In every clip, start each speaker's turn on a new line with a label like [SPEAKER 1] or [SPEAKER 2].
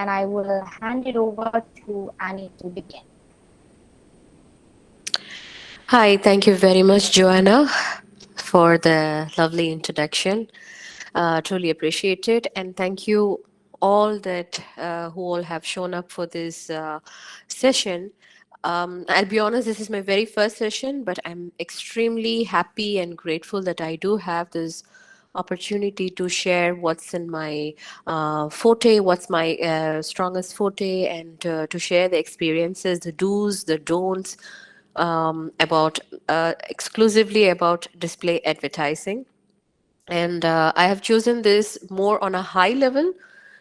[SPEAKER 1] and I will hand it over to Annie to begin.
[SPEAKER 2] Hi, thank you very much, Joanna, for the lovely introduction. Truly appreciate it, and thank you all that who all have shown up for this session. I'll be honest, this is my very first session, but I'm extremely happy and grateful that I do have this opportunity to share what's in my forte, what's my strongest forte, and to share the experiences, the do's, the don'ts about exclusively about display advertising. And I have chosen this more on a high level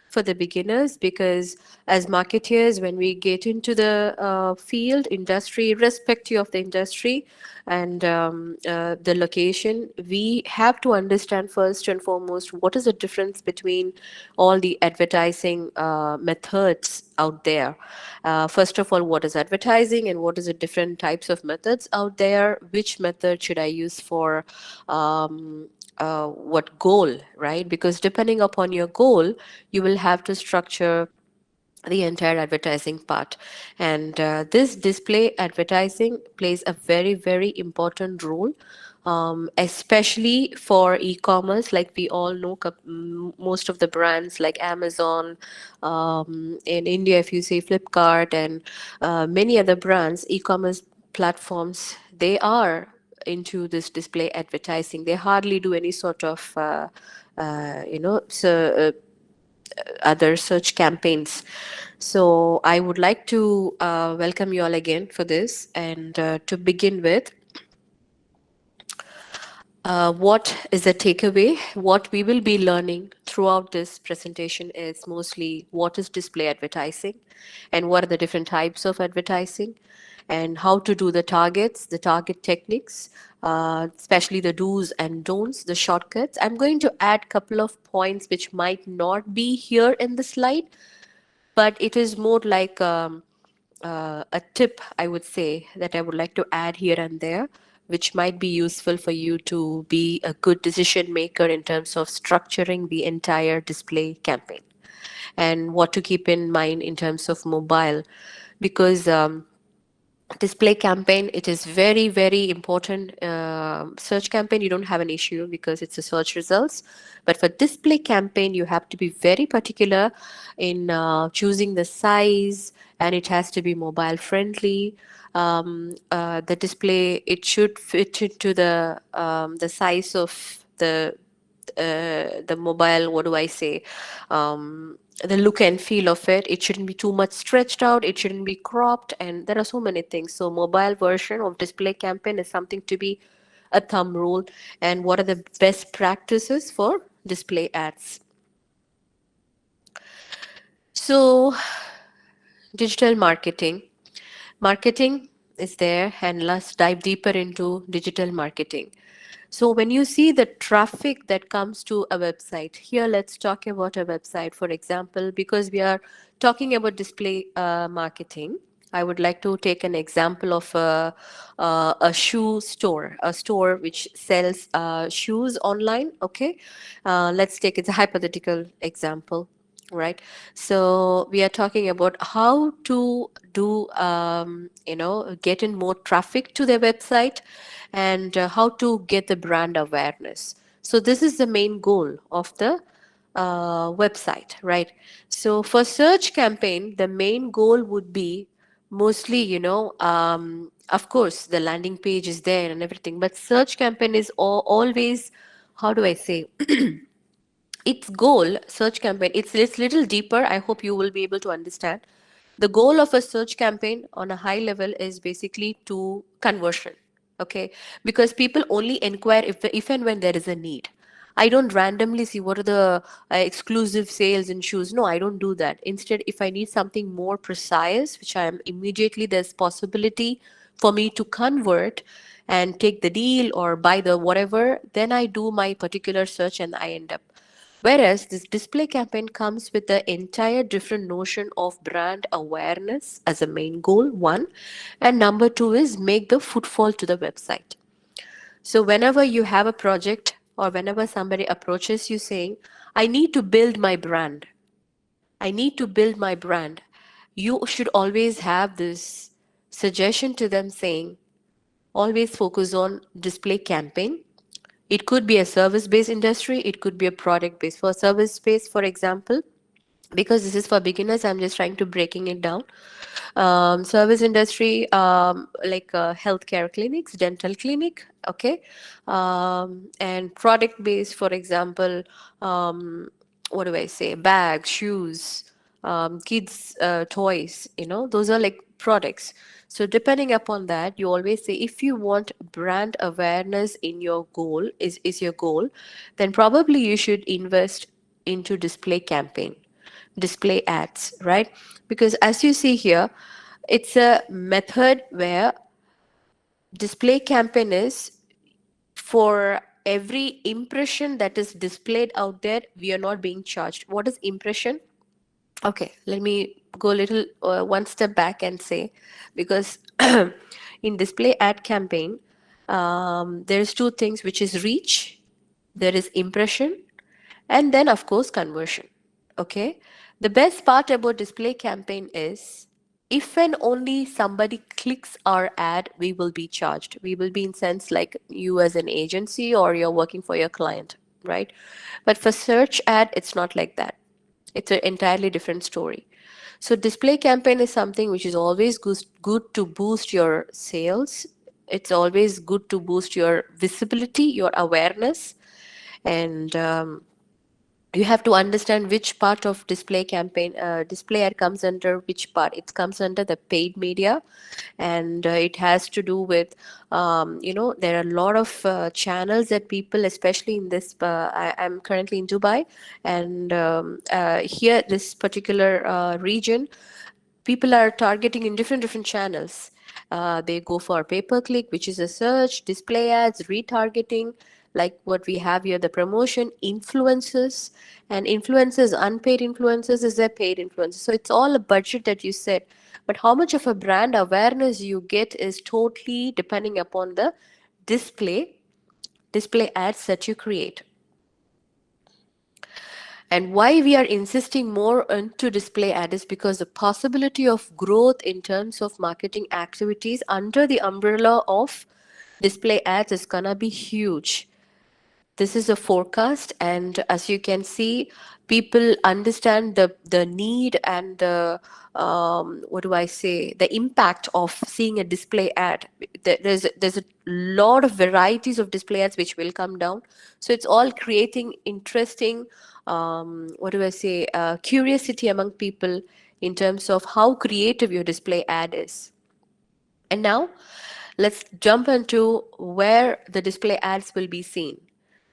[SPEAKER 2] for the beginners because as marketeers, when we get into the field, industry, irrespective of the industry and the location, we have to understand first and foremost what is the difference between all the advertising methods out there. First of all, what is advertising and what is the different types of methods out there? Which method should I use for what goal, right? Because depending upon your goal, you will have to structure the entire advertising part. And this display advertising plays a very, very important role, especially for e-commerce. Like we all know, most of the brands like Amazon, in India, if you say Flipkart, and many other brands, e-commerce platforms, they are into this display advertising. They hardly do any sort of other search campaigns. So I would like to welcome you all again for this. And to begin with, what is the takeaway? What we will be learning throughout this presentation is mostly what is display advertising and what are the different types of advertising and how to do the targets, the target techniques, especially the do's and don'ts, the shortcuts. I'm going to add a couple of points which might not be here in the slide, but it is more like a tip, I would say, that I would like to add here and there, which might be useful for you to be a good decision maker in terms of structuring the entire display campaign and what to keep in mind in terms of mobile. Because display campaign, it is very, very important. Search campaign, you don't have an issue because it's a search results, but for display campaign you have to be very particular in choosing the size, and it has to be mobile friendly. The display, it should fit into the size of the mobile, what do I say, the look and feel of it. It shouldn't be too much stretched out, it shouldn't be cropped, and there are so many things. So mobile version of display campaign is something to be a thumb rule. And what are the best practices for display ads? So digital marketing, marketing is there, and let's dive deeper into digital marketing. So when you see the traffic that comes to a website, here let's talk about a website, for example, because we are talking about display marketing. I would like to take an example of a shoe store, a store which sells shoes online. Okay, let's take it's a hypothetical example, right? So we are talking about how to do get in more traffic to their website, and how to get the brand awareness. So this is the main goal of the website, right? So for search campaign, the main goal would be mostly, of course the landing page is there and everything, but search campaign is always, how do I say, its goal, search campaign, it's little deeper. I hope you will be able to understand. The goal of a search campaign on a high level is basically to conversion. Okay, because people only inquire if and when there is a need. I don't randomly see what are the exclusive sales in shoes. No, I don't do that. Instead, if I need something more precise, which I am immediately, there's possibility for me to convert and take the deal or buy the whatever, then I do my particular search and I end up. Whereas this display campaign comes with the entire different notion of brand awareness as a main goal, one. And number two is make the footfall to the website. So whenever you have a project or whenever somebody approaches you saying, I need to build my brand, I need to build my brand. You should always have this suggestion to them saying, always focus on display campaign. It could be a service based industry, it could be a product based. For service based, for example, because this is for beginners, I'm just trying to breaking it down. Service industry, like healthcare clinics, dental clinic, okay, and product based, for example, what do I say, bags, shoes, kids toys, those are like products. So depending upon that, you always say, if you want brand awareness in your goal, is your goal, then probably you should invest into display campaign, display ads, right? Because as you see here, it's a method where display campaign is, for every impression that is displayed out there, we are not being charged. What is impression? Okay, let me go a little one step back and say, because in display ad campaign, there is two things, which is reach, there is impression, and then of course conversion. Okay, the best part about display campaign is, if and only somebody clicks our ad, we will be charged. We will be in sense like you as an agency or you're working for your client, right? But for search ad, it's not like that. It's an entirely different story. So display campaign is something which is always good to boost your sales. It's always good to boost your visibility, your awareness, and you have to understand which part of display campaign, display ad comes under which part. It comes under the paid media, and it has to do with, there are a lot of channels that people, especially in this, I'm currently in Dubai, and here, this particular region, people are targeting in different channels. They go for pay per click, which is a search, display ads, retargeting, like what we have here, the promotion, influencers, and influencers, unpaid influencers is their paid influencers. So it's all a budget that you set. But how much of a brand awareness you get is totally depending upon the display ads that you create. And why we are insisting more into display ad is because the possibility of growth in terms of marketing activities under the umbrella of display ads is gonna be huge. This is a forecast, and as you can see, people understand the need and the, what do I say, the impact of seeing a display ad. There's a lot of varieties of display ads which will come down, so it's all creating interesting, what do I say, curiosity among people in terms of how creative your display ad is. And now let's jump into where the display ads will be seen.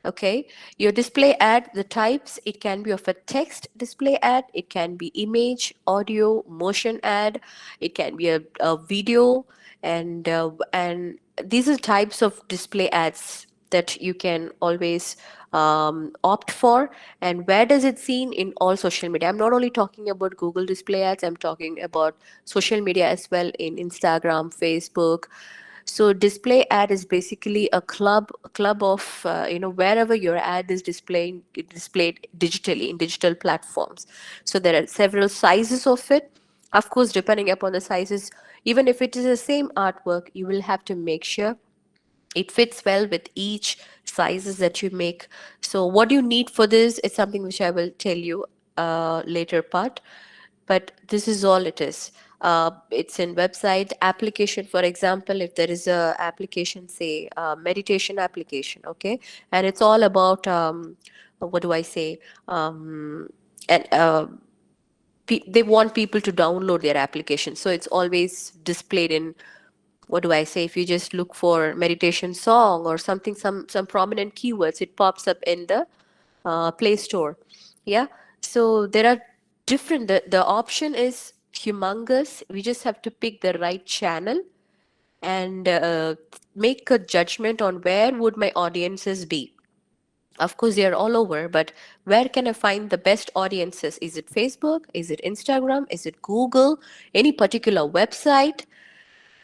[SPEAKER 2] Okay, your display ad, the types, it can be of a text display ad, it can be image, audio, motion ad, it can be a video, and these are types of display ads that you can always opt for. And where does it seen? In all social media. I'm not only talking about Google display ads, I'm talking about social media as well, in Instagram, Facebook. So display ad is basically a club of, wherever your ad is displayed digitally in digital platforms. So there are several sizes of it. Of course, depending upon the sizes, even if it is the same artwork, you will have to make sure it fits well with each sizes that you make. So what you need for this is something which I will tell you later part, but this is all it is. It's in website application. For example, if there is a application, say meditation application, okay, and it's all about, what do I say, and they want people to download their application, so it's always displayed in, what do I say, if you just look for meditation song or something, some prominent keywords, it pops up in the Play Store. Yeah. So there are different, the option is humongous. We just have to pick the right channel and make a judgment on where would my audiences be. Of course, they are all over, but where can I find the best audiences? Is it Facebook? Is it Instagram? Is it Google? Any particular website?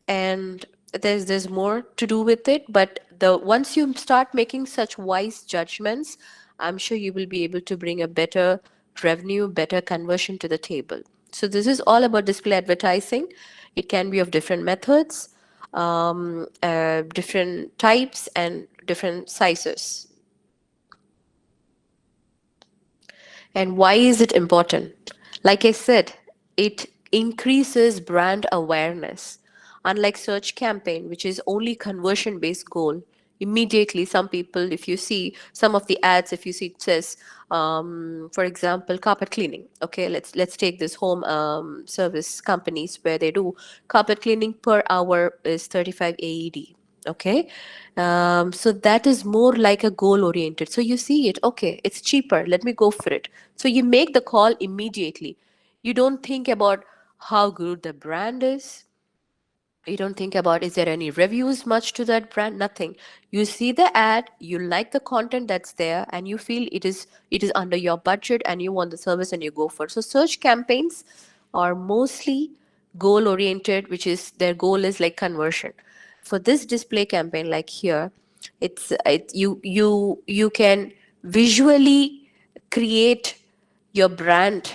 [SPEAKER 2] And there's more to do with it, but the once you start making such wise judgments, I'm sure you will be able to bring a better revenue, better conversion to the table. So this is all about display advertising. It can be of different methods, different types, and different sizes. And why is it important? Like I said, it increases brand awareness. Unlike search campaign, which is only conversion based goal, immediately some people, if you see some of the ads, if you see it says, for example, carpet cleaning. Okay, let's take this home service companies where they do carpet cleaning per hour is 35 AED. Okay, so that is more like a goal oriented. So you see it, okay, it's cheaper, let me go for it. So you make the call immediately. You don't think about how good the brand is. You don't think about is there any reviews much to that brand, nothing. You see the ad, you like the content that's there, and you feel it is under your budget and you want the service and you go for it. So search campaigns are mostly goal oriented, which is their goal is like conversion. For this display campaign like here, you can visually create your brand,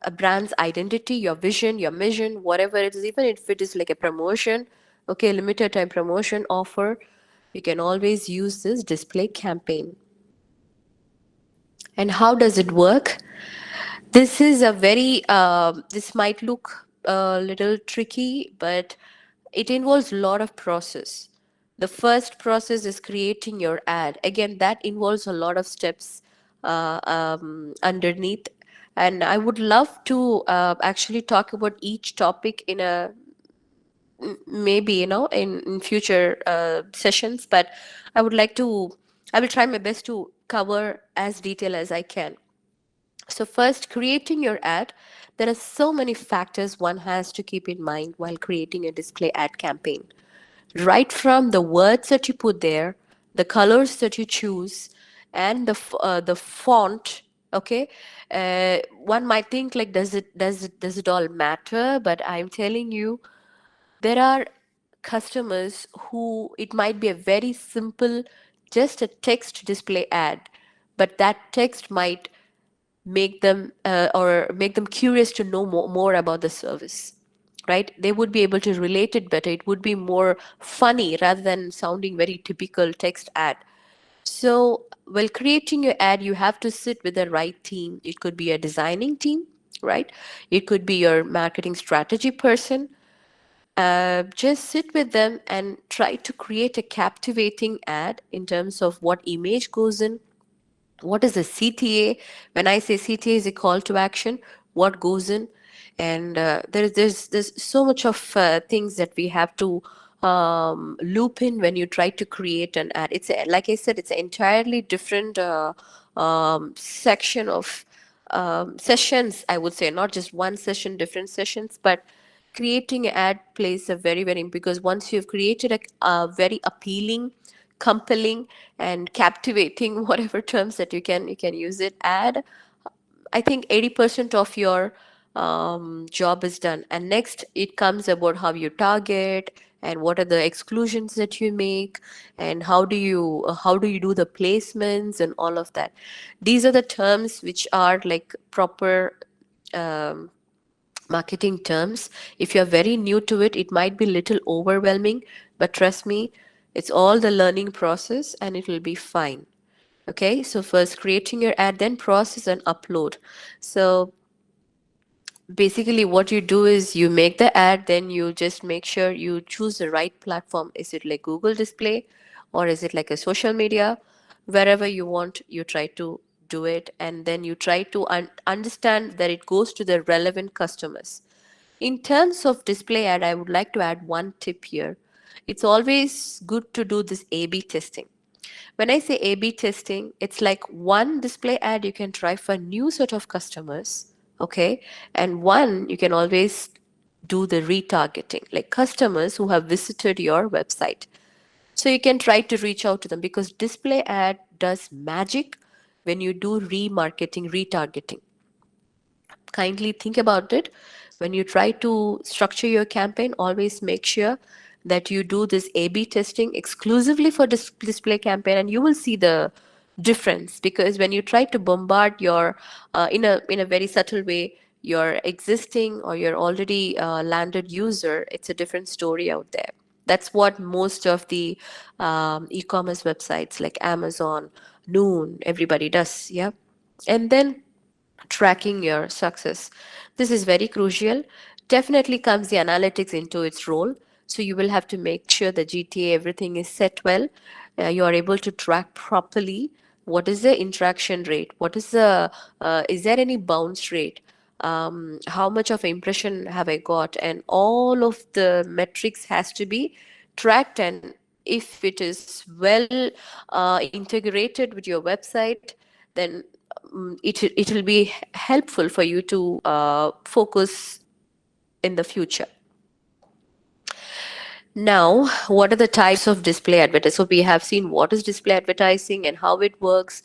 [SPEAKER 2] a brand's identity, your vision, your mission, whatever it is, even if it is like a promotion, okay, limited time promotion offer, you can always use this display campaign. And how does it work? This is a very, this might look a little tricky, but it involves a lot of process. The first process is creating your ad. Again, that involves a lot of steps underneath. And I would love to actually talk about each topic in a maybe in future sessions. But I would like to, I will try my best to cover as detail as I can. So first, creating your ad. There are so many factors one has to keep in mind while creating a display ad campaign. Right from the words that you put there, the colors that you choose, and the font. Okay, one might think like, does it all matter? But I'm telling you, there are customers who it might be a very simple, just a text display ad, but that text might make them or make them curious to know more about the service, right? They would be able to relate it better. It would be more funny rather than sounding very typical text ad. So while creating your ad, you have to sit with the right team. It could be a designing team, right? It could be your marketing strategy person. Just sit with them and try to create a captivating ad in terms of what image goes in, what is the CTA. When I say CTA is a call to action, what goes in. And there's so much of things that we have to loop in when you try to create an ad. Like I said, it's an entirely different section of sessions, I would say, not just one session, different sessions. But creating an ad plays a very because once you've created a very appealing, compelling, and captivating, whatever terms that you can use it, ad, I think 80% of your job is done. And next it comes about how you target and what are the exclusions that you make, and how do you do the placements and all of that. These are the terms which are like proper um, marketing terms. If you're very new to it, it might be little overwhelming, but trust me, it's all the learning process and it will be fine. Okay, so first creating your ad, then process and upload. So basically what you do is you make the ad, then you just make sure you choose the right platform. Is it like Google display, or is it like a social media? Wherever you want, you try to do it, and then you try to understand that it goes to the relevant customers. In terms of display ad, I would like to add one tip here. It's always good to do this A/B testing. When I say A/B testing, it's like one display ad you can try for new set of customers, okay? And one you can always do the retargeting, like customers who have visited your website. So you can try to reach out to them, because display ad does magic when you do remarketing, retargeting. Kindly think about it. When you try to structure your campaign, always make sure that you do this A/B testing exclusively for display campaign, and you will see the difference, because when you try to bombard your in a very subtle way your existing or your already landed user, it's a different story out there. That's what most of the e-commerce websites like Amazon, Noon, everybody does. Yeah. And then tracking your success. This is very crucial. Definitely comes the analytics into its role. So you will have to make sure the GTA everything is set well. You are able to track properly. What is the interaction rate? What is there any bounce rate? How much of impression have I got? And all of the metrics has to be tracked. And if it is well integrated with your website, then it'll be helpful for you to focus in the future. Now, what are the types of display advertising? So we have seen what is display advertising and how it works,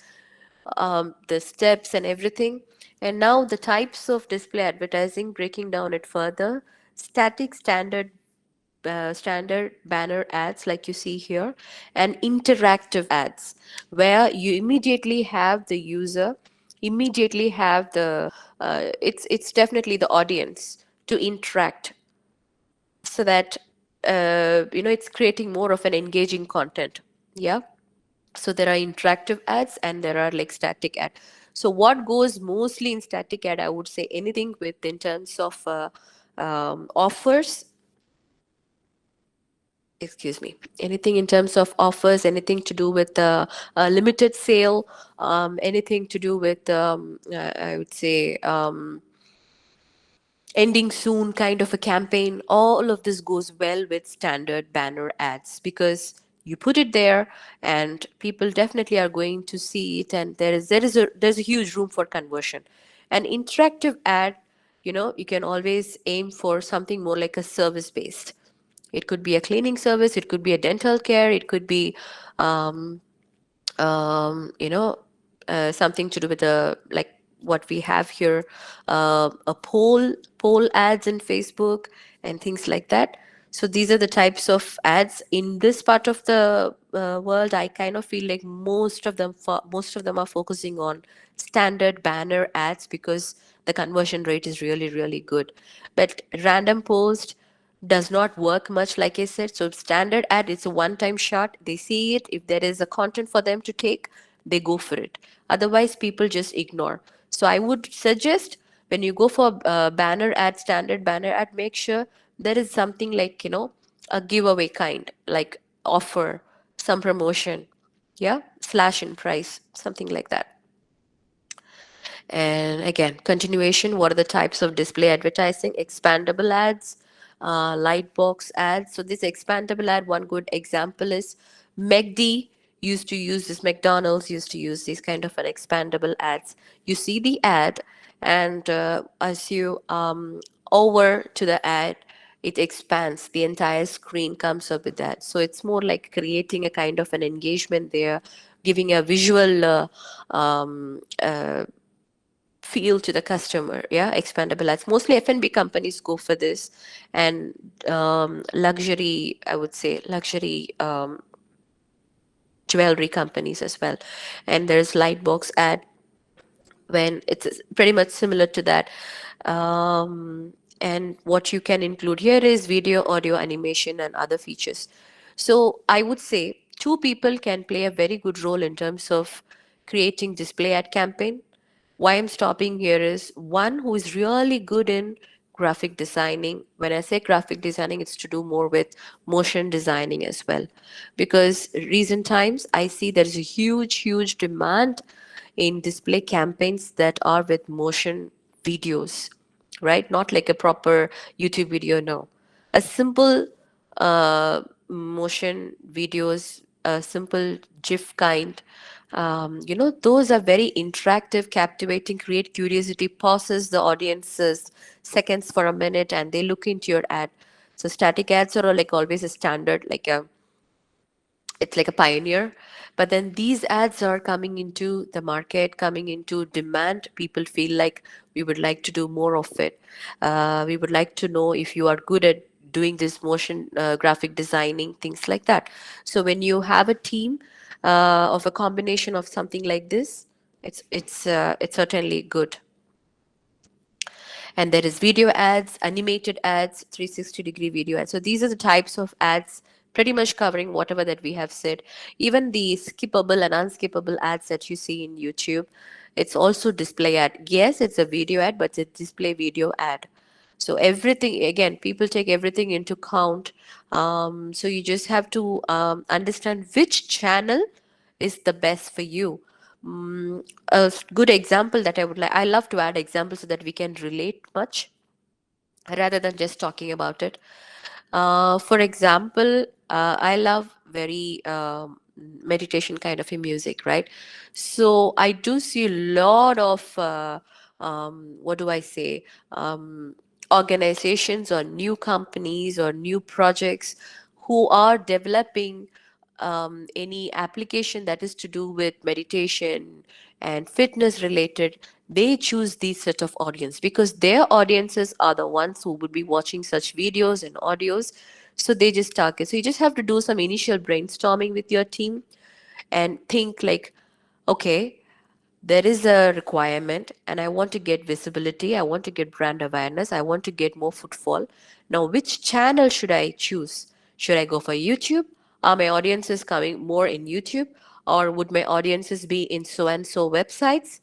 [SPEAKER 2] the steps and everything. And now the types of display advertising, breaking down it further: static, standard banner ads like you see here, and interactive ads, where you immediately have the user, immediately have the it's definitely the audience to interact, so that it's creating more of an engaging content. Yeah. So there are interactive ads and there are like static ad. So what goes mostly in static ad, I would say anything with in terms of offers, excuse me, anything in terms of offers, anything to do with limited sale, anything to do with I would say ending soon kind of a campaign. All of this goes well with standard banner ads, because you put it there and people definitely are going to see it, and there's a huge room for conversion. An interactive ad, you can always aim for something more like a service based. It could be a cleaning service, it could be a dental care, it could be um, um, you know, something to do with the like what we have here, a poll ads in Facebook and things like that. So these are the types of ads in this part of the world. I kind of feel like most of them are focusing on standard banner ads, because the conversion rate is really really good. But random post does not work much, like I said. So standard ad, it's a one-time shot. They see it. If there is a content for them to take, they go for it. Otherwise, people just ignore. So I would suggest when you go for banner ad, standard banner ad, make sure there is something like, a giveaway kind, like offer, some promotion, yeah, slash in price, something like that. And again, continuation, what are the types of display advertising? Expandable ads, light box ads. So this expandable ad, one good example is McD used to use this, McDonald's used to use these kind of an expandable ads. You see the ad, and as you over to the ad, it expands, the entire screen comes up with that. So it's more like creating a kind of an engagement there, giving a visual feel to the customer. Yeah, expandable ads, mostly F&B companies go for this, and luxury, I would say luxury jewelry companies as well. And there's lightbox ad, when it's pretty much similar to that. And what you can include here is video, audio, animation, and other features. So I would say two people can play a very good role in terms of creating display ad campaign. Why I'm stopping here is one who is really good in graphic designing. When I say graphic designing, it's to do more with motion designing as well. Because recent times, I see there is a huge demand in display campaigns that are with motion videos, right? Not like a proper YouTube video, no. A simple motion videos, a simple GIF kind. Those are very interactive, captivating, create curiosity, pauses the audience's seconds for a minute, and they look into your ad. So static ads are like always a standard, like a it's like a pioneer. But then these ads are coming into the market, coming into demand. People feel like we would like to do more of it. We would like to know if you are good at doing this motion graphic designing, things like that. So when you have a team, of a combination of something like this, it's certainly good. And there is video ads, animated ads, 360-degree video ads. So these are the types of ads, pretty much covering whatever that we have said. Even the skippable and unskippable ads that you see in YouTube, it's also display ad. Yes, it's a video ad, but it's a display video ad. So everything, again, people take everything into count. So you just have to understand which channel is the best for you. Good example that I would like, I love to add examples so that we can relate much rather than just talking about it. For example, I love very meditation kind of a music, right? So I do see a lot of what do I say? Organizations or new companies or new projects who are developing any application that is to do with meditation and fitness related. They choose these set of audience because their audiences are the ones who would be watching such videos and audios. So they just target. So you just have to do some initial brainstorming with your team and think like, okay, there is a requirement and I want to get visibility, I want to get brand awareness, I want to get more footfall. Now which channel should I choose? Should I go for YouTube? Are my audiences coming more in YouTube, or would my audiences be in so and so websites?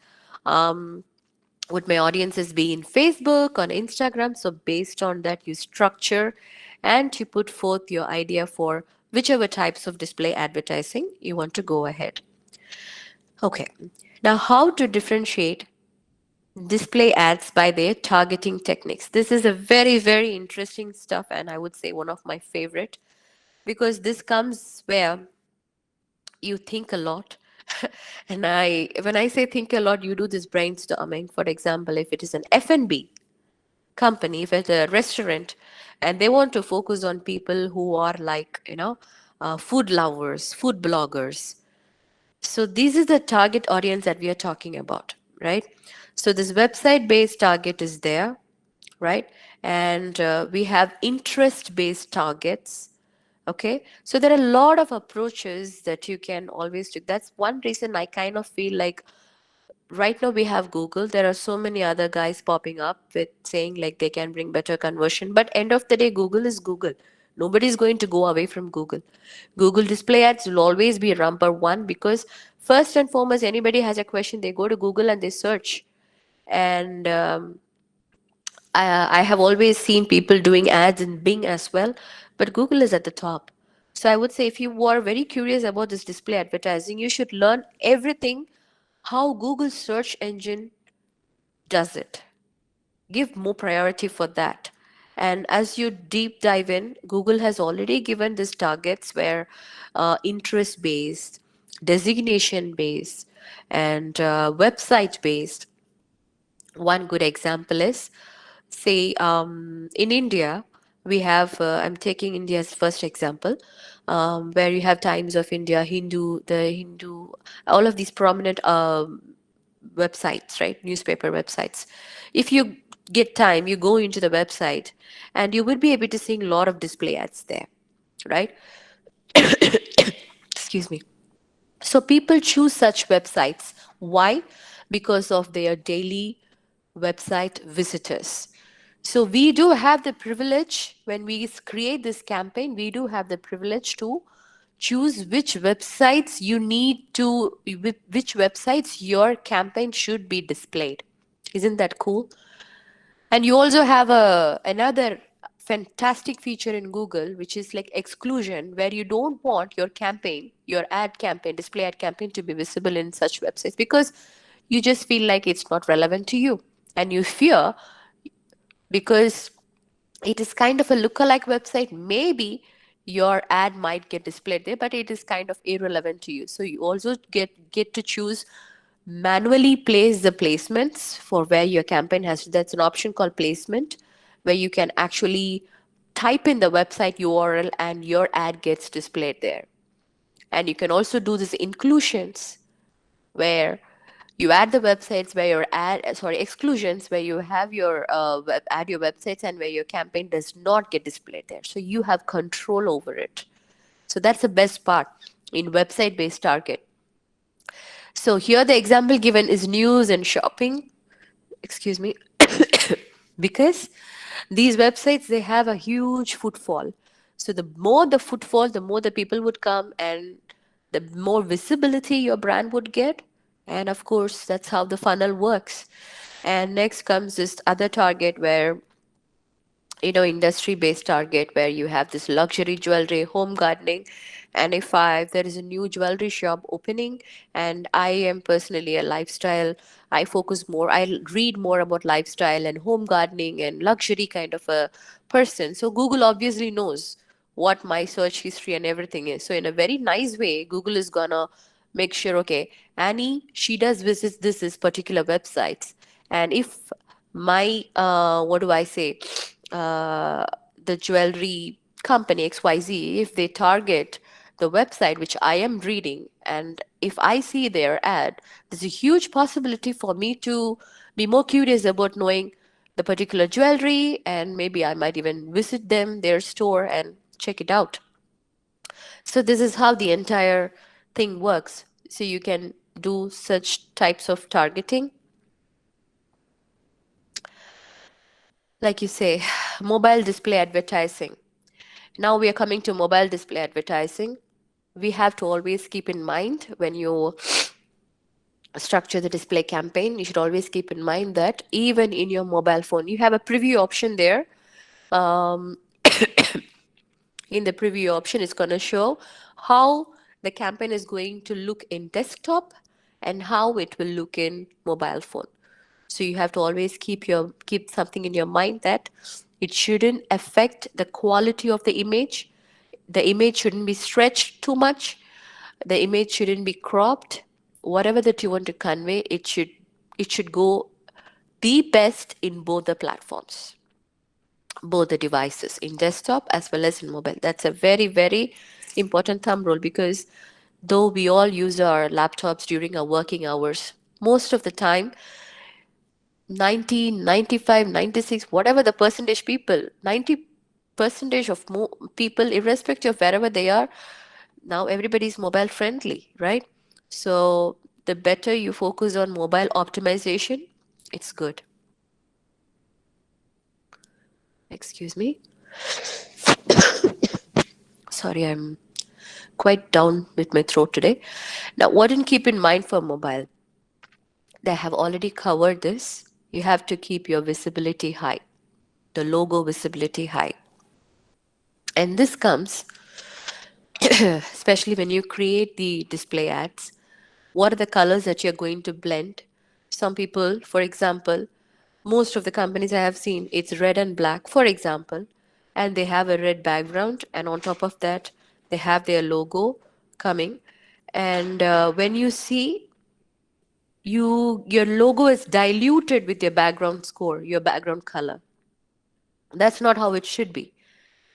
[SPEAKER 2] Would my audiences be in Facebook, on Instagram? So based on that, you structure and you put forth your idea for whichever types of display advertising you want to go ahead. Okay. Now, how to differentiate display ads by their targeting techniques? This is a very, very interesting stuff, and I would say one of my favorite, because this comes where you think a lot. And when I say think a lot, you do this brainstorming. For example, if it is an F&B company, if it's a restaurant, and they want to focus on people who are like, food lovers, food bloggers. So this is the target audience that we are talking about, right? So this website based target is there, right? And we have interest based targets. Okay, so there are a lot of approaches that you can always do. That's one reason I kind of feel like right now we have Google. There are so many other guys popping up with saying like they can bring better conversion, but end of the day, Google is Google. Nobody is going to go away from Google. Google display ads will always be number one because first and foremost, anybody has a question, they go to Google and they search. And I have always seen people doing ads in Bing as well, but Google is at the top. So I would say if you are very curious about this display advertising, you should learn everything how Google search engine does it. Give more priority for that. And as you deep dive in, Google has already given these targets where interest based, designation based, and website based. One good example is, say, in India, we have, I'm taking India's first example, where you have Times of India, Hindu, all of these prominent websites, right? Newspaper websites. If you get time, you go into the website and you will be able to see a lot of display ads there, right? Excuse me. So people choose such websites. Why? Because of their daily website visitors. So we do have the privilege when we create this campaign, we do have the privilege to choose which websites you need to, which websites your campaign should be displayed. Isn't that cool? And you also have another fantastic feature in Google, which is like exclusion, where you don't want your campaign, your ad campaign, display ad campaign to be visible in such websites because you just feel like it's not relevant to you. And you fear because it is kind of a lookalike website. Maybe your ad might get displayed there, but it is kind of irrelevant to you. So you also get to choose manually place the placements for where your campaign has. That's an option called placement, where you can actually type in the website URL and your ad gets displayed there. And you can also do these inclusions where you add the websites where your exclusions where you have your add your websites and where your campaign does not get displayed there. So you have control over it. So that's the best part. in website based target. So here the example given is news and shopping. Excuse me. Because these websites, they have a huge footfall. So the more the footfall, the more the people would come, and the more visibility your brand would get. And of course, that's how the funnel works. And next comes this other target where, industry based target, where you have this luxury jewelry, home gardening. And if there is a new jewelry shop opening, and I am personally a lifestyle, I read more about lifestyle and home gardening and luxury kind of a person. So Google obviously knows what my search history and everything is. So in a very nice way, Google is gonna make sure, okay, Annie, she does visit this particular websites. And if my what do I say, uh, the jewelry company XYZ, if they target the website which I am reading, and if I see their ad, there's a huge possibility for me to be more curious about knowing the particular jewelry, and maybe I might even visit them, their store, and check it out. So this is how the entire thing works. So you can do such types of targeting. Like you say, mobile display advertising. Now we are coming to mobile display advertising. We have to always keep in mind, when you structure the display campaign, you should always keep in mind that even in your mobile phone, you have a preview option there. Um, in the preview option, it's going to show how the campaign is going to look in desktop and how it will look in mobile phone. So you have to always keep something in your mind, that it shouldn't affect the quality of the image. The image shouldn't be stretched too much. The image shouldn't be cropped. Whatever that you want to convey, it should go the best in both the platforms, both the devices, in desktop as well as in mobile. That's a very, very important thumb rule, because though we all use our laptops during our working hours, most of the time, 90, 95, 96, whatever the percentage people, 90 percentage of people, irrespective of wherever they are, now everybody's mobile friendly, right? So the better you focus on mobile optimization, it's good. Excuse me. Sorry, I'm quite down with my throat today. Now, what to keep in mind for mobile? They have already covered this. You have to keep your visibility high, the logo visibility high. And this comes especially when you create the display ads. What are the colors that you're going to blend? Some people, for example, most of the companies I have seen, it's red and black, for example, and they have a red background, and on top of that, they have their logo coming. And when you see, your logo is diluted with your background score, your background color. That's not how it should be,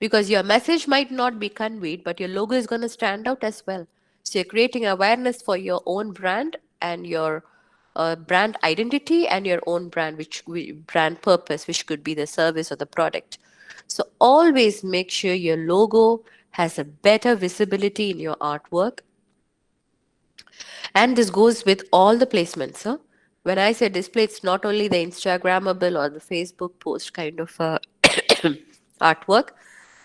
[SPEAKER 2] because your message might not be conveyed, but your logo is going to stand out as well. So you're creating awareness for your own brand, and your brand identity, and your own brand, brand purpose, which could be the service or the product. So always make sure your logo has a better visibility in your artwork. And this goes with all the placements. Huh? When I say display, it's not only the Instagrammable or the Facebook post kind of artwork.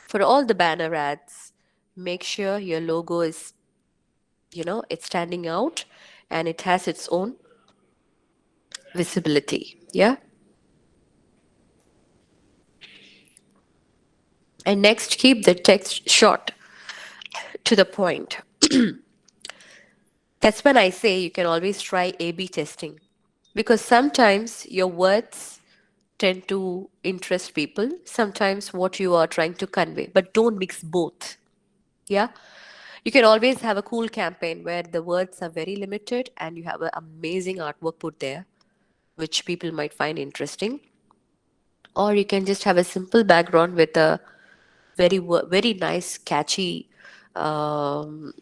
[SPEAKER 2] For all the banner ads, make sure your logo is, it's standing out, and it has its own visibility. Yeah. And next, keep the text short, to the point. That's when I say you can always try A B testing, because sometimes your words tend to interest people, sometimes what you are trying to convey, but don't mix both. Yeah. You can always have a cool campaign where the words are very limited and you have an amazing artwork put there, which people might find interesting. Or you can just have a simple background with a very nice, catchy um,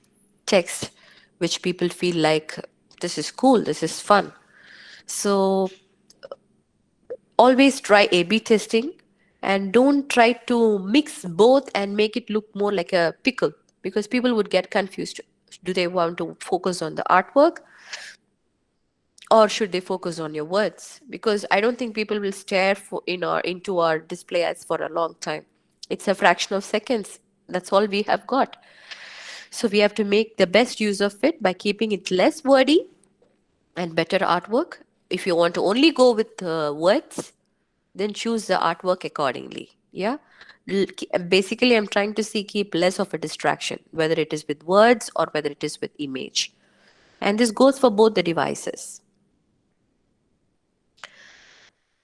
[SPEAKER 2] text, which people feel like, this is cool, this is fun. So always try A B testing, and don't try to mix both and make it look more like a pickle, because people would get confused. Do they want to focus on the artwork, or should they focus on your words? Because I don't think people will stare into our display ads for a long time. It's a fraction of seconds. That's all we have got. So we have to make the best use of it by keeping it less wordy and better artwork. If you want to only go with words, then choose the artwork accordingly. Yeah. Basically, I'm trying to see keep less of a distraction, whether it is with words or whether it is with image. And this goes for both the devices.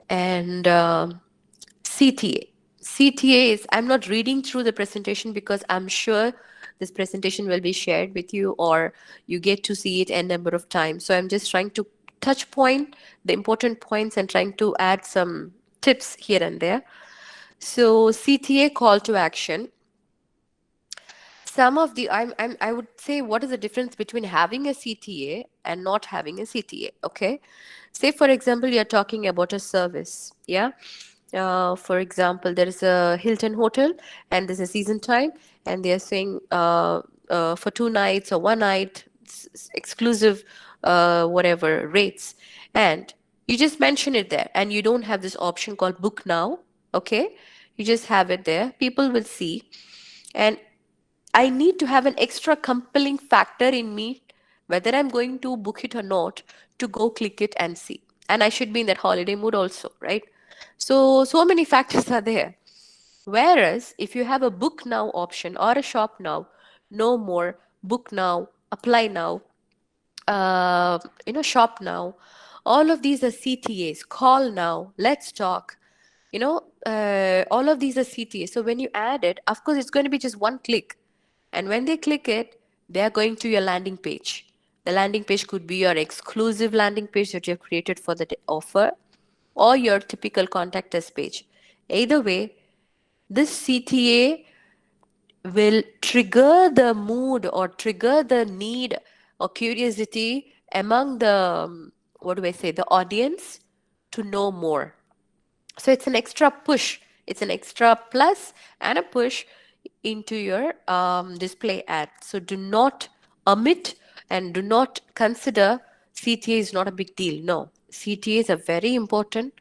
[SPEAKER 2] And CTA. CTA is, I'm not reading through the presentation because I'm sure this presentation will be shared with you or you get to see it a number of times. So I'm just trying to touch point the important points and trying to add some tips here and there. So CTA, call to action. Some of the I would say, what is the difference between having a CTA and not having a CTA? Okay, say for example you're talking about a service. Yeah, for example, there is a Hilton hotel and there's a season time, and they're saying for 2 nights or one night exclusive whatever rates, and you just mention it there, and you don't have this option called book now. Okay, you just have it there. People will see, and I need to have an extra compelling factor in me, whether I'm going to book it or not, to go click it and see. And I should be in that holiday mood also, right? So many factors are there. Whereas if you have a book now option or a shop now, no more book now, apply now, shop now. All of these are CTAs. Call now. Let's talk. All of these are CTAs. So when you add it, of course, it's going to be just one click. And when they click it, they are going to your landing page. The landing page could be your exclusive landing page that you have created for the offer, or your typical contact us page. Either way, this CTA will trigger the mood or trigger the need or curiosity among the, what do I say, the audience to know more. So it's an extra push. It's an extra plus and a push into your display ad. So do not omit and do not consider CTA is not a big deal. No, CTAs are very important.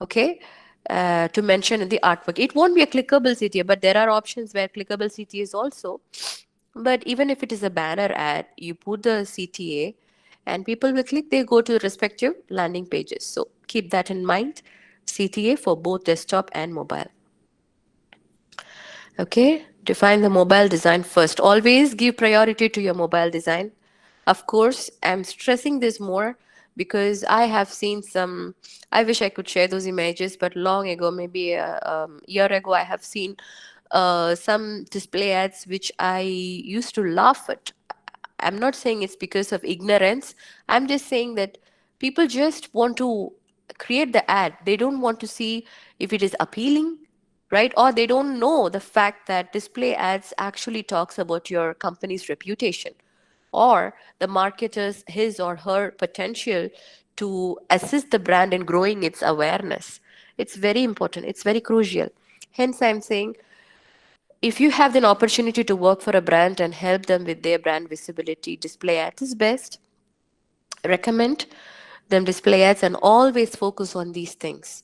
[SPEAKER 2] Okay. To mention in the artwork, it won't be a clickable CTA, but there are options where clickable CTAs also. But even if it is a banner ad, you put the CTA and people will click, they go to the respective landing pages. So keep that in mind. CTA for both desktop and mobile. Okay, define the mobile design first. Always give priority to your mobile design. Of course, I'm stressing this more because I have seen some. I wish I could share those images, but long ago, maybe a year ago, I have seen some display ads which I used to laugh at. I'm not saying it's because of ignorance. I'm just saying that people just want to create the ad. They don't want to see if it is appealing, right? Or they don't know the fact that display ads actually talks about your company's reputation or the marketer's his or her potential to assist the brand in growing its awareness. It's very important. It's very crucial. Hence, I'm saying if you have an opportunity to work for a brand and help them with their brand visibility, display ads is best. Recommend them display ads and always focus on these things.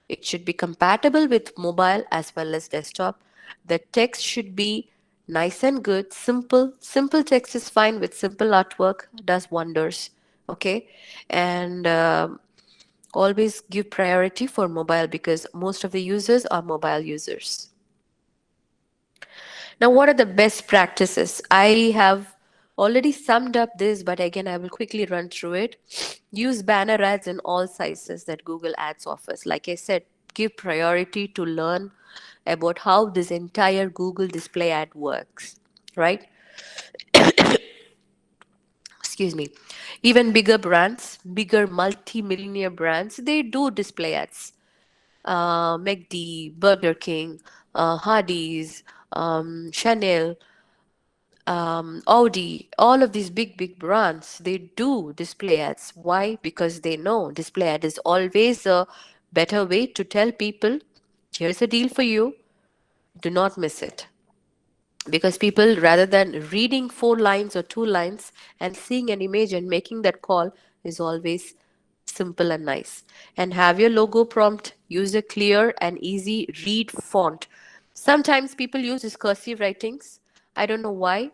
[SPEAKER 2] It should be compatible with mobile as well as desktop. The text should be nice and good, simple. Simple text is fine with simple artwork, does wonders. Okay. And always give priority for mobile because most of the users are mobile users. Now, what are the best practices? I have already summed up this, but again, I will quickly run through it. Use banner ads in all sizes that Google Ads offers. Like I said, give priority to learn about how this entire Google display ad works, right? Excuse me. Even bigger brands, bigger multi-millionaire brands, they do display ads. McD, Burger King, Hardee's, Chanel, Audi, all of these big brands, they do display ads. Why? Because they know display ad is always a better way to tell people, here's a deal for you, do not miss it. because people, rather than reading 4 lines or 2 lines and seeing an image and making that call, is always simple and nice. And have your logo prompt use a clear and easy read font. Sometimes people use this cursive writings. I don't know why.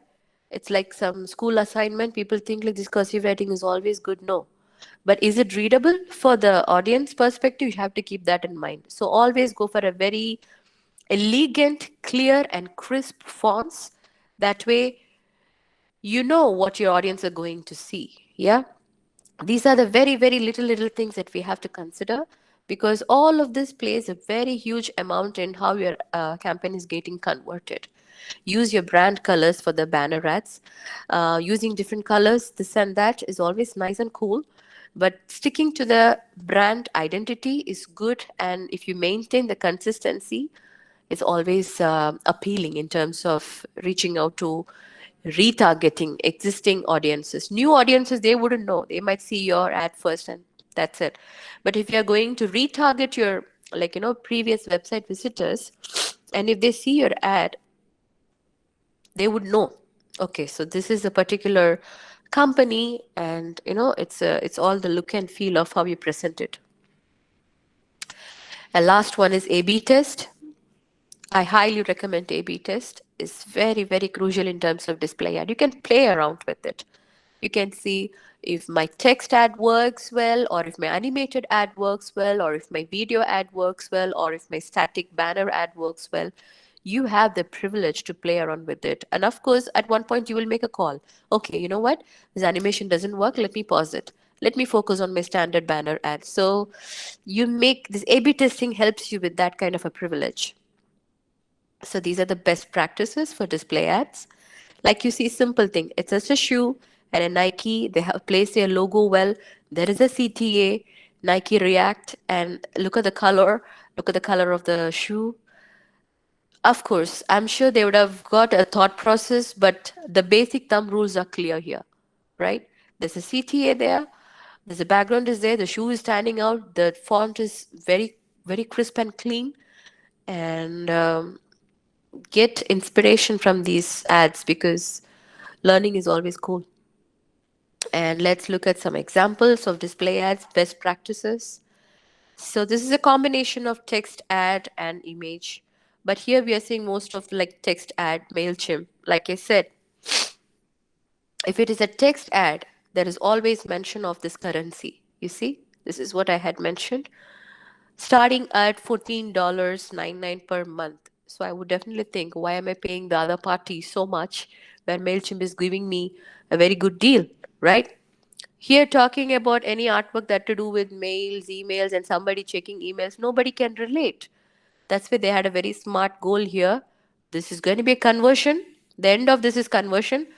[SPEAKER 2] It's like some school assignment. People think like this cursive writing is always good. No, but is it readable for the audience perspective? You have to keep that in mind. So always go for a very elegant, clear, and crisp fonts. That way, you know what your audience are going to see. Yeah. These are the very, very little things that we have to consider, because all of this plays a very huge amount in how your campaign is getting converted. Use your brand colors for the banner ads. Using different colors, this and that, is always nice and cool. But sticking to the brand identity is good. And if you maintain the consistency, it's always appealing in terms of reaching out to retargeting existing audiences. New audiences, they wouldn't know. They might see your ad first and that's it. But if you're going to retarget your, like, previous website visitors, and if they see your ad, they would know, okay, so this is a particular company, and it's all the look and feel of how you present it. And last one is A/B test. I highly recommend A/B test. It's very, very crucial in terms of display ad. You can play around with it. You can see if my text ad works well, or if my animated ad works well, or if my video ad works well, or if my static banner ad works well. You have the privilege to play around with it. And of course, at one point, you will make a call. Okay, you know what? This animation doesn't work. Let me pause it. Let me focus on my standard banner ad. So you make this A/B testing helps you with that kind of a privilege. So these are the best practices for display ads. Like you see, simple thing. It's just a shoe and a Nike. They have placed their logo well. There is a CTA, Nike React, and look at the color. Look at the color of the shoe. Of course, I'm sure they would have got a thought process, but the basic thumb rules are clear here, right? There's a CTA there. There's a background is there. The shoe is standing out. The font is very, very crisp and clean. And get inspiration from these ads, because learning is always cool. And let's look at some examples of display ads, best practices. So this is a combination of text ad and image. But here we are seeing most of like text ad, MailChimp. Like I said, if it is a text ad, there is always mention of this currency. You see, this is what I had mentioned. Starting at $14.99 per month. So I would definitely think, why am I paying the other party so much when MailChimp is giving me a very good deal, right? Here, talking about any artwork that to do with mails, emails, and somebody checking emails, nobody can relate. That's why they had a very smart goal here. This is going to be a conversion. The end of this is conversion.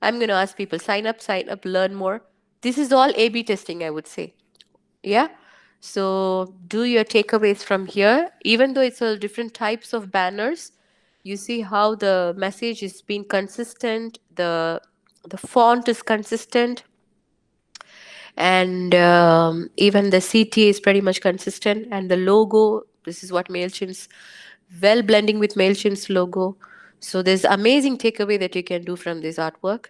[SPEAKER 2] I'm going to ask people, sign up, learn more. This is all A/B testing, I would say. Yeah. So do your takeaways from here. Even though it's all different types of banners, you see how the message is being consistent. The font is consistent, and even the CTA is pretty much consistent. And the logo, this is what Mailchimp's well blending with Mailchimp's logo. So there's amazing takeaway that you can do from this artwork.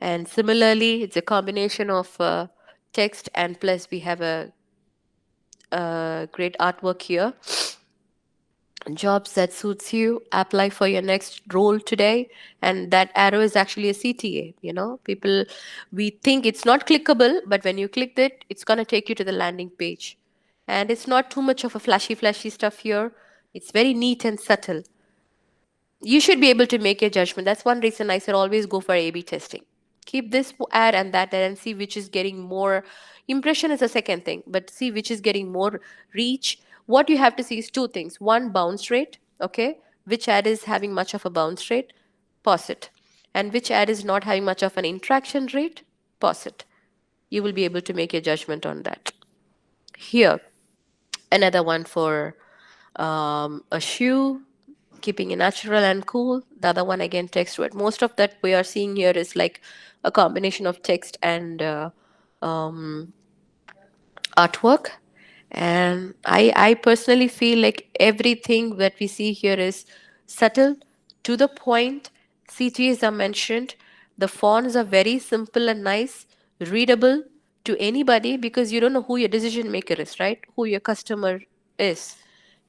[SPEAKER 2] And similarly, it's a combination of text, and plus we have a great artwork here. Jobs that suits you, apply for your next role today. And that arrow is actually a CTA. People, we think it's not clickable, but when you click it, it's going to take you to the landing page. And it's not too much of a flashy stuff here. It's very neat and subtle. You should be able to make a judgment. That's one reason I said always go for A/B testing. Keep this ad and that ad and see which is getting more. Impression is a second thing, but see which is getting more reach. What you have to see is two things. One, bounce rate. Okay, which ad is having much of a bounce rate? Pause it. And which ad is not having much of an interaction rate? Pause it. You will be able to make a judgment on that. Here, another one for a shoe, keeping it natural and cool. The other one again, text word. Most of that we are seeing here is like a combination of text and artwork. And I personally feel like everything that we see here is subtle, to the point. CTAs are mentioned. The fonts are very simple and nice, readable to anybody, because you don't know who your decision maker is, right? Who your customer is.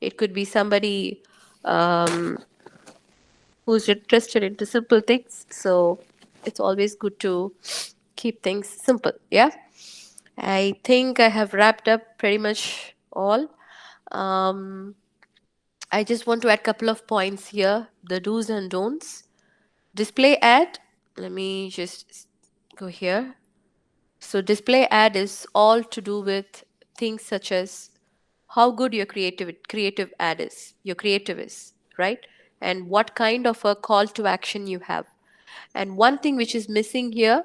[SPEAKER 2] It could be somebody um, who's interested into simple things. So it's always good to keep things simple. Yeah. I think I have wrapped up pretty much all. Um, I just want to add a couple of points here, the do's and don'ts. Display ad, let me just go here. So, display ad is all to do with things such as how good your creative ad is, your creative is, right? And what kind of a call to action you have. And one thing which is missing here,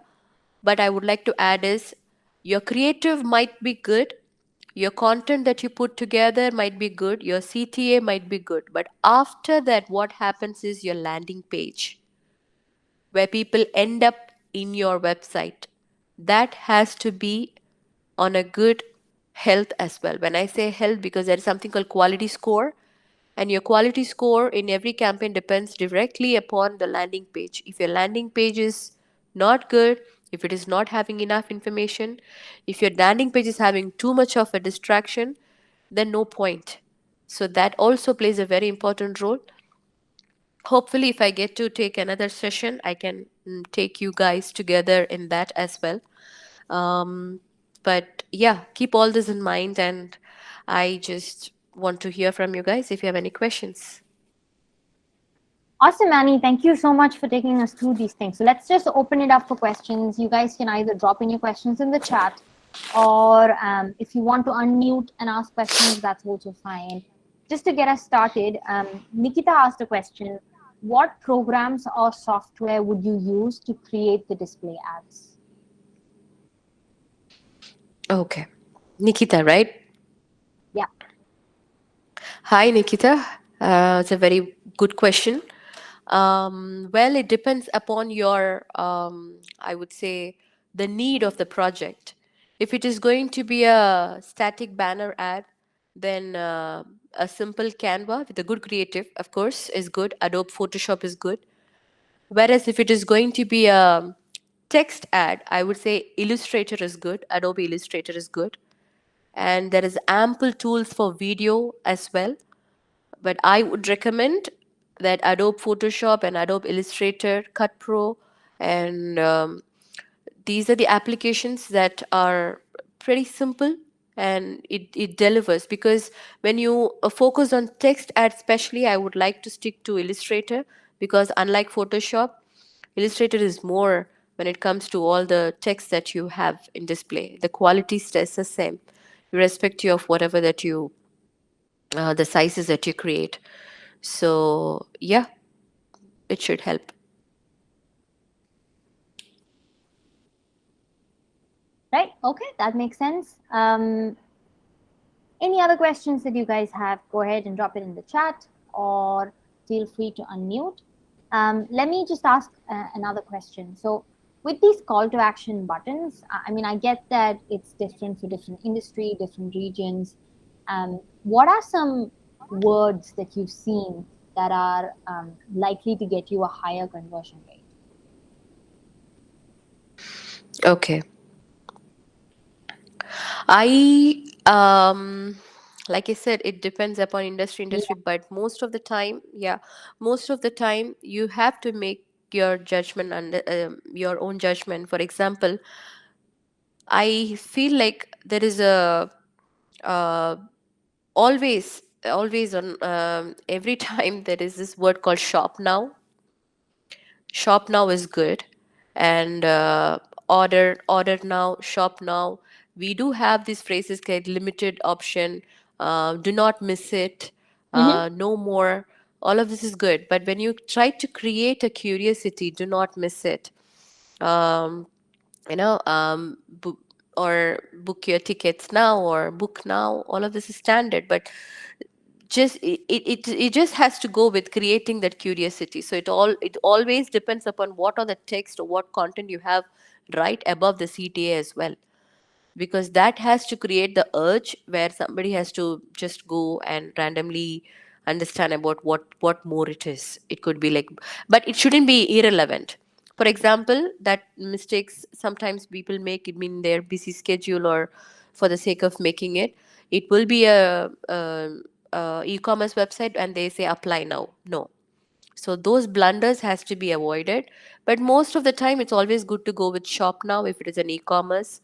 [SPEAKER 2] but I would like to add, is your creative might be good, your content that you put together might be good, your CTA might be good, but after that, what happens is your landing page, where people end up in your website, that has to be on a good health as well. When I say health, because there is something called quality score, and your quality score in every campaign depends directly upon the landing page. If your landing page is not good, if it is not having enough information, if your landing page is having too much of a distraction, then no point. So that also plays a very important role. Hopefully, if I get to take another session, I can take you guys together in that as well. um, but yeah, keep all this in mind, and I just want to hear from you guys if you have any questions.
[SPEAKER 1] Awesome, Annie. Thank you so much for taking us through these things. So let's just open it up for questions. You guys can either drop in your questions in the chat, or if you want to unmute and ask questions, that's also fine. Just to get us started, Nikita asked a question. What programs or software would you use to create the display ads?
[SPEAKER 2] Okay, Nikita, right?
[SPEAKER 1] Yeah.
[SPEAKER 2] Hi, Nikita. It's a very good question. Well, it depends upon your, I would say, the need of the project. If it is going to be a static banner ad, then a simple Canva with a good creative, of course, is good. Adobe Photoshop is good. Whereas if it is going to be a text ad, I would say Illustrator is good. Adobe Illustrator is good. And there is ample tools for video as well, but I would recommend that Adobe Photoshop and Adobe Illustrator, Cut Pro, and these are the applications that are pretty simple, and it delivers. Because when you focus on text ads especially, I would like to stick to Illustrator, because unlike Photoshop, Illustrator is more when it comes to all the text that you have in display. The quality stays the same, irrespective of whatever that you, the sizes that you create. So yeah, it should help.
[SPEAKER 1] Right. Okay, that makes sense. Any other questions that you guys have, go ahead and drop it in the chat, or feel free to unmute. Let me just ask another question. So, with these call to action buttons, I mean, I get that it's different for different industry, different regions. What are some words that you've seen that are likely to get you a higher conversion rate?
[SPEAKER 2] Okay. I like I said, it depends upon industry,
[SPEAKER 1] Yeah.
[SPEAKER 2] but most of the time, yeah, most of the time you have to make your judgment and your own judgment. For example, I feel like there is a uh, always on every time there is this word called shop now. Shop now is good, and order now, shop now. We do have these phrases like limited option, do not miss it,
[SPEAKER 1] Mm-hmm.
[SPEAKER 2] no more. All of this is good, but when you try to create a curiosity, do not miss it. um, you know book, or book your tickets now, or book now, all of this is standard, but just it just has to go with creating that curiosity. So it always depends upon what are the text or what content you have right above the CTA as well, because that has to create the urge where somebody has to just go and randomly understand about what more it is. It could be like, but it shouldn't be irrelevant. For example, that mistakes sometimes people make it in their busy schedule, or for the sake of making it, it will be a e-commerce website and they say apply now. No, so those blunders has to be avoided. But most of the time it's always good to go with shop now if it is an e-commerce.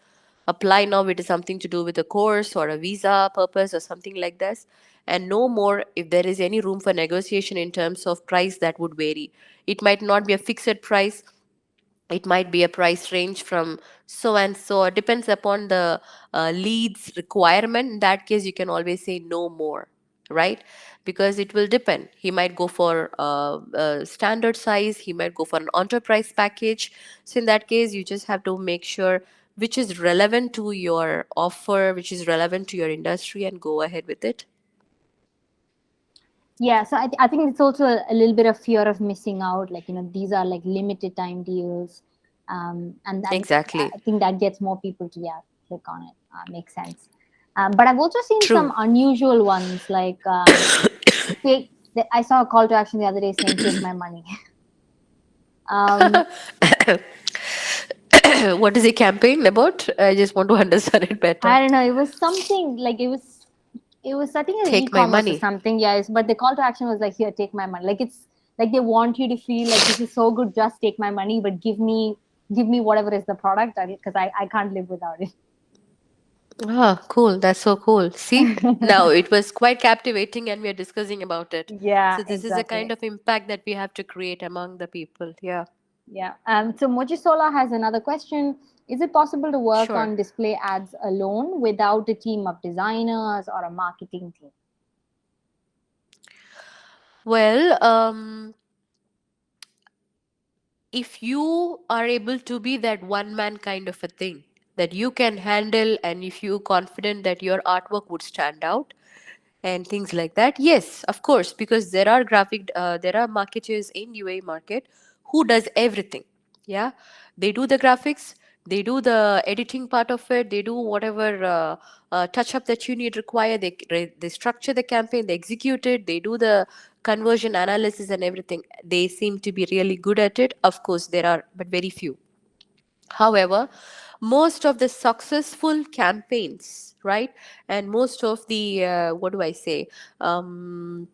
[SPEAKER 2] Apply now it is something to do with a course or a visa purpose or something like this. And no more if there is any room for negotiation in terms of price, that would vary. It might not be a fixed price, it might be a price range from so and so. It depends upon the leads requirement. In that case you can always say no more, right? Because it will depend, he might go for a standard size, he might go for an enterprise package. So in that case you just have to make sure which is relevant to your offer, which is relevant to your industry, and go ahead with it.
[SPEAKER 1] Yeah, so I think it's also a little bit of fear of missing out. Like, these are like limited time deals. And I
[SPEAKER 2] Exactly.
[SPEAKER 1] think that gets more people to, yeah, click on it. Makes sense. But I've also seen some
[SPEAKER 2] True.
[SPEAKER 1] unusual ones like, I saw a call to action the other day saying, take my money. um,
[SPEAKER 2] What is the campaign about? I just want to understand it better.
[SPEAKER 1] I don't know. It was something like it was I think an
[SPEAKER 2] Take my
[SPEAKER 1] e-commerce or
[SPEAKER 2] money.
[SPEAKER 1] something. Yes, but the call to action was like, here, take my money. Like, it's like they want you to feel like this is so good, just take my money, but give me whatever is the product, because I can't live without it.
[SPEAKER 2] Ah, cool. That's so cool. See, now it was quite captivating and we are discussing about it.
[SPEAKER 1] Yeah,
[SPEAKER 2] So, this is a kind
[SPEAKER 1] exactly.
[SPEAKER 2] of impact that we have to create among the people. Yeah,
[SPEAKER 1] Yeah. So Mojisola has another question. Is it possible to work
[SPEAKER 2] sure.
[SPEAKER 1] on display ads alone without a team of designers or a marketing team?
[SPEAKER 2] Well, if you are able to be that one man kind of a thing that you can handle, and if you confident that your artwork would stand out, and things like that, yes, of course, because there are marketers in UA market who does everything. Yeah, they do the graphics, they do the editing part of it, they do whatever touch up that you need require, they structure the campaign, they execute it, they do the conversion analysis and everything. They seem to be really good at it. Of course there are, but very few. However, most of the successful campaigns, right, and most of the what do I say, um,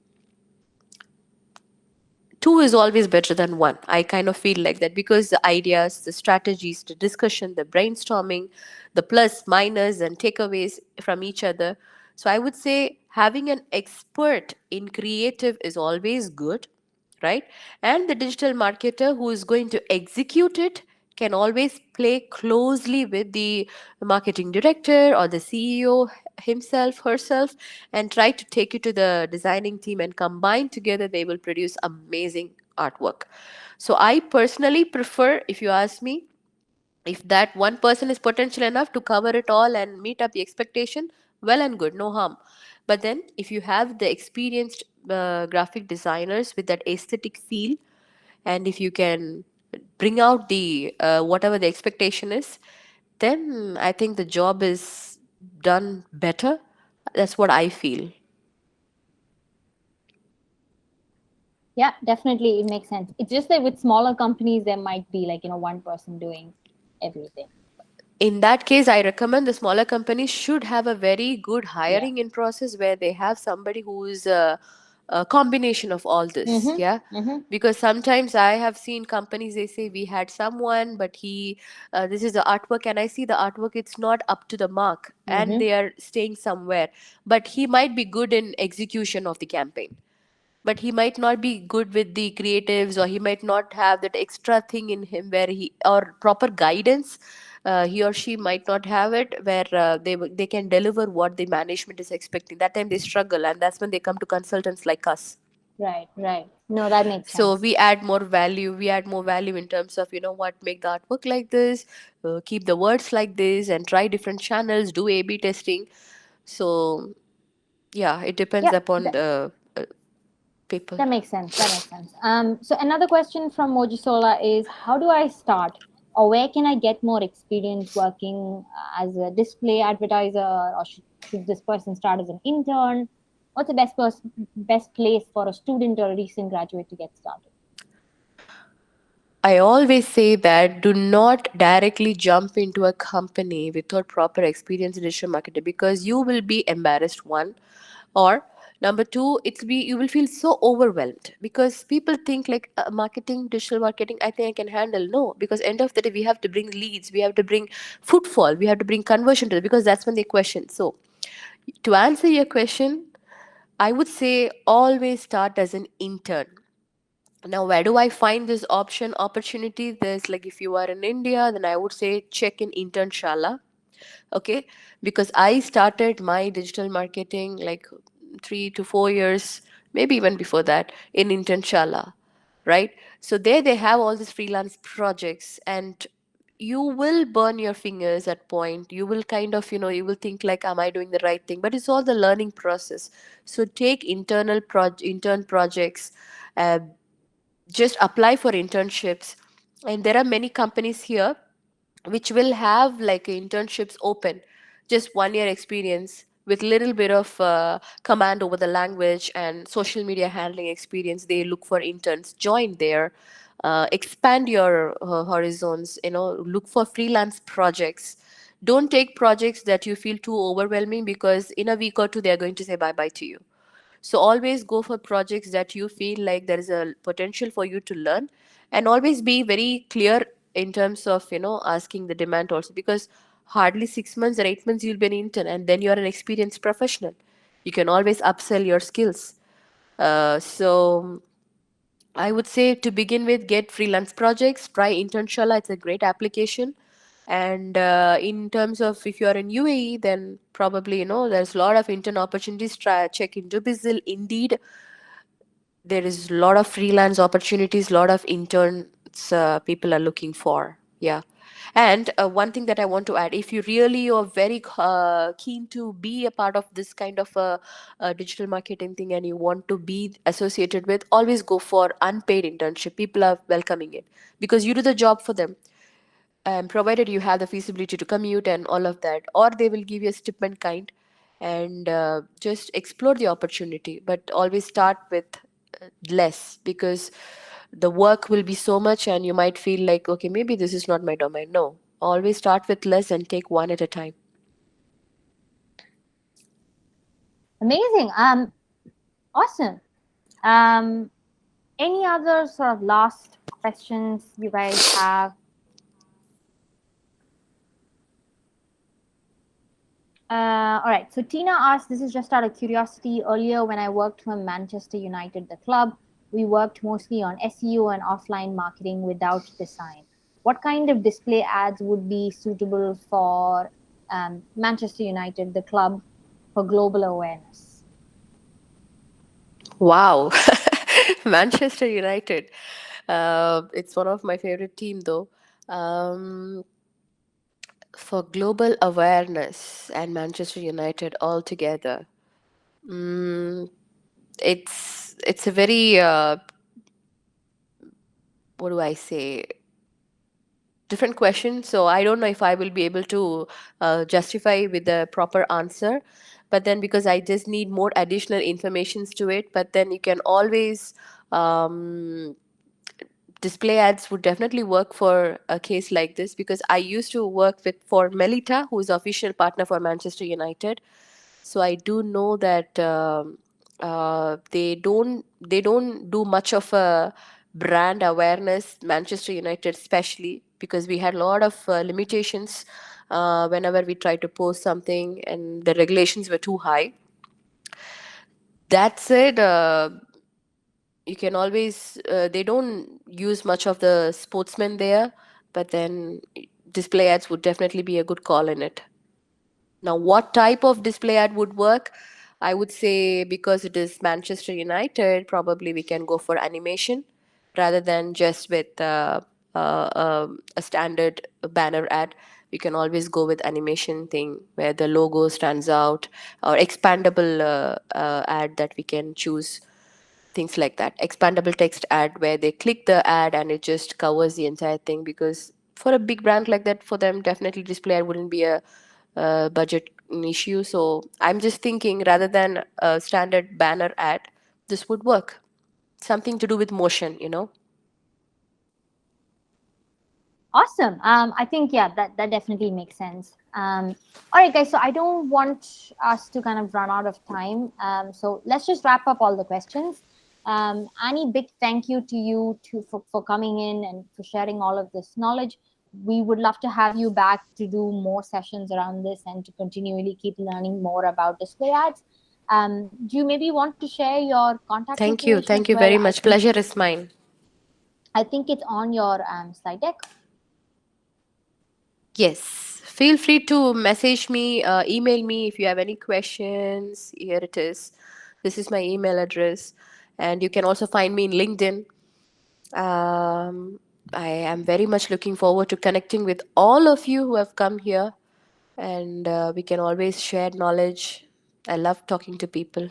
[SPEAKER 2] two is always better than one. I kind of feel like that, because the ideas, the strategies, the discussion, the brainstorming, the plus, minus, and takeaways from each other. So I would say having an expert in creative is always good, right? And the digital marketer who is going to execute it can always play closely with the marketing director or the CEO himself, herself, and try to take it to the designing team, and combine together they will produce amazing artwork. So I personally prefer, if you ask me, if that one person is potential enough to cover it all and meet up the expectation, well and good, no harm. But then if you have the experienced graphic designers with that aesthetic feel, and if you can bring out the whatever the expectation is, then I think the job is done better. That's what I feel.
[SPEAKER 1] Yeah, definitely, it makes sense. It's just that with smaller companies, there might be like, one person doing everything.
[SPEAKER 2] In that case, I recommend the smaller companies should have a very good
[SPEAKER 1] Yeah.
[SPEAKER 2] hiring in process where they have somebody who is a combination of all this.
[SPEAKER 1] Mm-hmm.
[SPEAKER 2] Yeah,
[SPEAKER 1] Mm-hmm.
[SPEAKER 2] because sometimes I have seen companies, they say we had someone, but he this is the artwork, and I see the artwork, it's not up to the mark, and
[SPEAKER 1] Mm-hmm.
[SPEAKER 2] they are staying somewhere, but he might be good in execution of the campaign, but he might not be good with the creatives, or he might not have that extra thing in him where he, or proper guidance, he or she might not have it where they can deliver what the management is expecting. That time they struggle, and that's when they come to consultants like us.
[SPEAKER 1] Right, right. No, that makes
[SPEAKER 2] So
[SPEAKER 1] sense.
[SPEAKER 2] we add more value, we add more value in terms of, you know what, make the artwork like this, keep the words like this, and try different channels, do A/B testing. So yeah, it depends
[SPEAKER 1] Yeah,
[SPEAKER 2] upon
[SPEAKER 1] that,
[SPEAKER 2] the people.
[SPEAKER 1] that makes sense. That makes sense. So another question from Mojisola is, how do I start, or where can I get more experience working as a display advertiser, or should this person start as an intern? What's the best place for a student or a recent graduate to get started?
[SPEAKER 2] I always say that do not directly jump into a company without proper experience in digital marketing, because you will be embarrassed, one, or number two, it'll be you will feel so overwhelmed because people think like marketing, digital marketing, I think I can handle. No, because end of the day we have to bring leads, we have to bring footfall, we have to bring conversion to it, because that's when they question. So to answer your question, I would say always start as an intern. Now, where do I find this opportunity? There's like, if you are in India, then I would say check in internshala. Okay, because I started my digital marketing like 3 to 4 years, maybe even before that, in internshala, right? So there they have all these freelance projects, and you will burn your fingers at point. You will kind of, you will think like, am I doing the right thing? But it's all the learning process. So take intern projects, uh, just apply for internships, and there are many companies here which will have like internships open, just 1 year experience with little bit of command over the language and social media handling experience. They look for interns, join there, expand your horizons, look for freelance projects. Don't take projects that you feel too overwhelming, because in a week or two they are going to say bye bye to you. So always go for projects that you feel like there is a potential for you to learn, and always be very clear in terms of asking the demand also, because hardly 6 months or 8 months you'll be an intern, and then you're an experienced professional. You can always upsell your skills. So I would say, to begin with, get freelance projects, try Internshala, it's a great application. And in terms of if you are in UAE, then probably, there's a lot of intern opportunities. Try check into Bizzle, Indeed. There is a lot of freelance opportunities, a lot of interns people are looking for. Yeah. And one thing that I want to add, if you really are very keen to be a part of this kind of a digital marketing thing, and you want to be associated with, always go for unpaid internship. People are welcoming it, because you do the job for them, provided you have the feasibility to commute and all of that, or they will give you a stipend kind. And just explore the opportunity, but always start with less, because the work will be so much and you might feel like, okay, maybe this is not my domain. No, always start with less and take one at a time.
[SPEAKER 1] Amazing. Awesome. Um, any other sort of last questions you guys have? All right. So Tina asked, this is just out of curiosity. Earlier, when I worked for Manchester United, the club, we worked mostly on SEO and offline marketing without design. What kind of display ads would be suitable for Manchester United, the club, for global awareness?
[SPEAKER 2] Wow. Manchester United. It's one of my favorite team, though. Um, for global awareness and Manchester United all together, mm, it's a very what do I say, different question. So I don't know if I will be able to justify with the proper answer. But then, because I just need more additional informations to it, but then you can always um, display ads would definitely work for a case like this, because I used to work with for Melita, who is official partner for Manchester United. So I do know that they don't do much of a brand awareness, Manchester United especially, because we had a lot of limitations whenever we tried to post something, and the regulations were too high. That said, you can always they don't use much of the sportsmen there, but then display ads would definitely be a good call in it. Now, what type of display ad would work? I would say, because it is Manchester United, probably we can go for animation rather than just with a standard banner ad. We can always go with animation thing where the logo stands out, or expandable ad that we can choose, things like that. Expandable text ad where they click the ad and it just covers the entire thing, because for a big brand like that, for them definitely display ad wouldn't be a budget issue. So I'm just thinking rather than a standard banner ad, this would work. Something to do with motion.
[SPEAKER 1] Awesome. I think yeah, that definitely makes sense. All right, guys. So I don't want us to kind of run out of time. So let's just wrap up all the questions. Annie, big thank you to you for coming in and for sharing all of this knowledge. We would love to have you back to do more sessions around this and to continually keep learning more about display ads. Do you maybe want to share your contact
[SPEAKER 2] Thank you.
[SPEAKER 1] information as
[SPEAKER 2] Thank you
[SPEAKER 1] well?
[SPEAKER 2] very much. Pleasure is mine.
[SPEAKER 1] I think it's on your slide deck.
[SPEAKER 2] Yes. Feel free to message me, email me if you have any questions. Here it is. This is my email address. And you can also find me in LinkedIn. Um, I am very much looking forward to connecting with all of you who have come here, and we can always share knowledge. I love talking to people.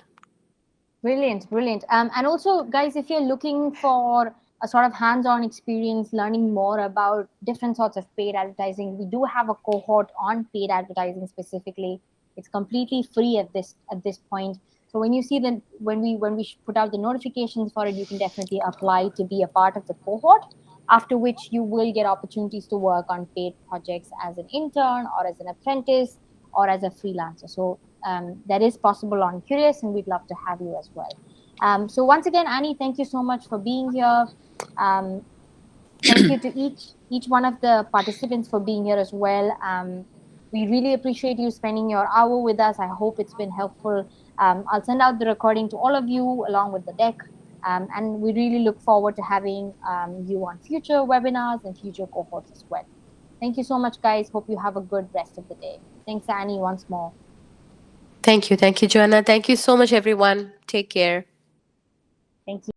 [SPEAKER 1] Brilliant, brilliant. And also, guys, if you're looking for a sort of hands-on experience, learning more about different sorts of paid advertising, we do have a cohort on paid advertising specifically. It's completely free at this point. So when you see the when we put out the notifications for it, you can definitely apply to be a part of the cohort. After which you will get opportunities to work on paid projects as an intern or as an apprentice or as a freelancer. So that is possible on Qureos, and we'd love to have you as well. So once again, Annie, thank you so much for being here. Um, Thank you to each one of the participants for being here as well. We really appreciate you spending your hour with us. I hope it's been helpful. I'll send out the recording to all of you along with the deck. And we really look forward to having you on future webinars and future cohorts as well. Thank you so much, guys. Hope you have a good rest of the day. Thanks, Annie, once more.
[SPEAKER 2] Thank you. Thank you, Joanna. Thank you so much, everyone. Take care.
[SPEAKER 1] Thank you.